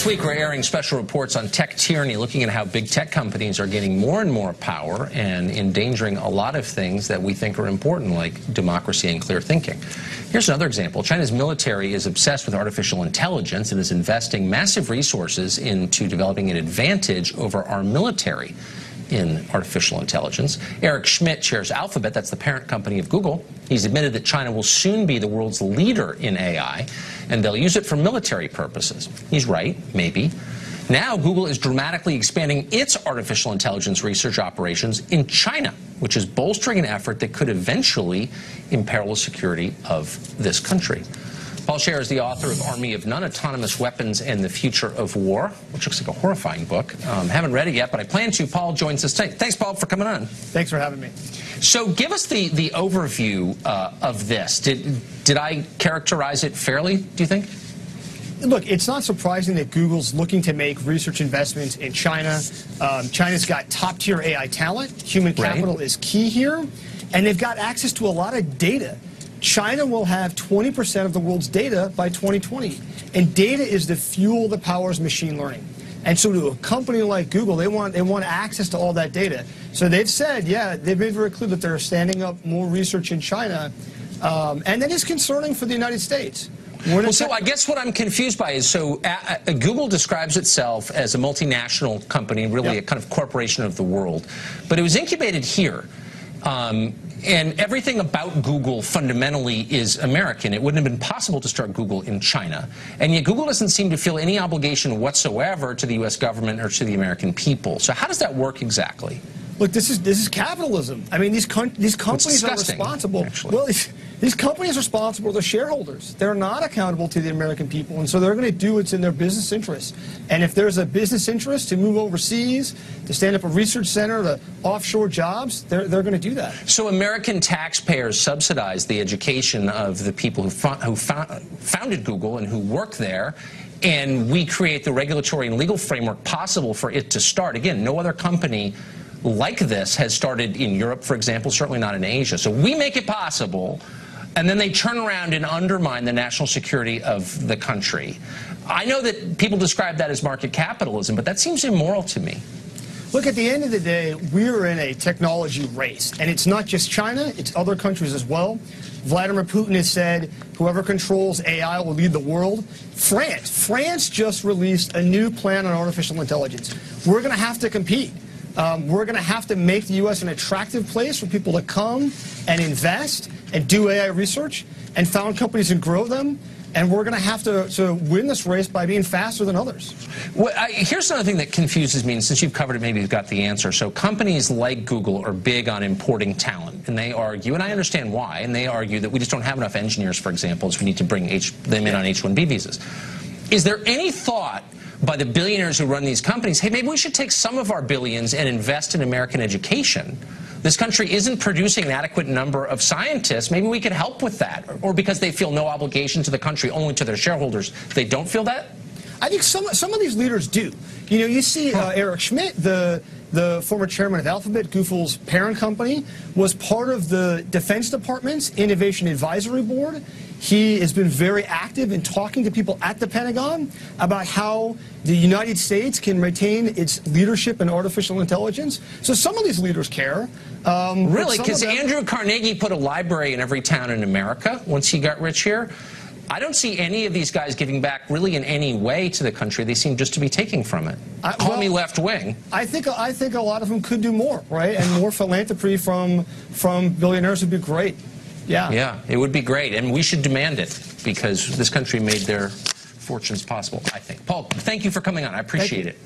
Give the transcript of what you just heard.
This week, we're airing special reports on tech tyranny, looking at how big tech companies are gaining more and more power and endangering a lot of things that we think are important, like democracy and clear thinking. Here's another example. China's military is obsessed with artificial intelligence and is investing massive resources into developing an advantage over our military in artificial intelligence. Eric Schmidt chairs Alphabet, that's the parent company of Google. He's admitted that China will soon be the world's leader in AI, and they'll use it for military purposes. He's right, maybe. Now Google is dramatically expanding its artificial intelligence research operations in China, which is bolstering an effort that could eventually imperil the security of this country. Paul Scher is the author of Army of None, Autonomous Weapons and the Future of War, which looks like a horrifying book. Haven't read it yet, but I plan to. Paul joins us today. Thanks, Paul, for coming on. Thanks for having me. So give us the overview of this. Did I characterize it fairly, do you think? Look, it's not surprising that Google's looking to make research investments in China. China's got top-tier AI talent. Human capital is key here. And they've got access to a lot of data. China will have 20% of the world's data by 2020. And data is the fuel that powers machine learning. And so to a company like Google, they want access to all that data. So they've said, yeah, they've made very clear that they're standing up more research in China. And that is concerning for the United States. Well, so I guess what I'm confused by is, so Google describes itself as a multinational company, really a kind of corporation of the world. But it was incubated here. And everything about Google fundamentally is American. It wouldn't have been possible to start Google in China. And yet Google doesn't seem to feel any obligation whatsoever to the U.S. government or to the American people. So how does that work exactly? Look, this is capitalism. I mean, these companies are responsible. Actually. Well, these companies are responsible to their shareholders. They're not accountable to the American people, and so they're going to do what's in their business interest. And if there's a business interest to move overseas, to stand up a research center, to offshore jobs, they're going to do that. So American taxpayers subsidize the education of the people who founded Google and who work there, and we create the regulatory and legal framework possible for it to start. Again, no other company like this has started in Europe, for example, certainly not in Asia. So we make it possible, and then they turn around and undermine the national security of the country. I know that people describe that as market capitalism, but that seems immoral to me. Look, at the end of the day, we're in a technology race, and it's not just China, it's other countries as well. Vladimir Putin has said whoever controls AI will lead the world. France just released a new plan on artificial intelligence. We're going to have to compete. We're going to have to make the U.S. an attractive place for people to come and invest and do AI research and found companies and grow them. And we're going to have to win this race by being faster than others. Well, here's another thing that confuses me, and since you've covered it, maybe you've got the answer. So companies like Google are big on importing talent, and they argue, and I understand why, and they argue that we just don't have enough engineers, for example, so we need to bring them in on H-1B visas. Is there any thought by the billionaires who run these companies, hey, maybe we should take some of our billions and invest in American education? This country isn't producing an adequate number of scientists. Maybe we could help with that. Or because they feel no obligation to the country, only to their shareholders, they don't feel that? I think some of these leaders do. You know, you see Eric Schmidt, the former chairman of Alphabet, Google's parent company, was part of the Defense Department's Innovation Advisory Board. He has been very active in talking to people at the Pentagon about how the United States can retain its leadership in artificial intelligence. So some of these leaders care. Really? Because Andrew Carnegie put a library in every town in America once he got rich here. I don't see any of these guys giving back really in any way to the country. They seem just to be taking from it. Call me left wing. I think a lot of them could do more, right? And more philanthropy from billionaires would be great. Yeah. Yeah, it would be great, and we should demand it because this country made their fortunes possible, I think. Paul, thank you for coming on. I appreciate it.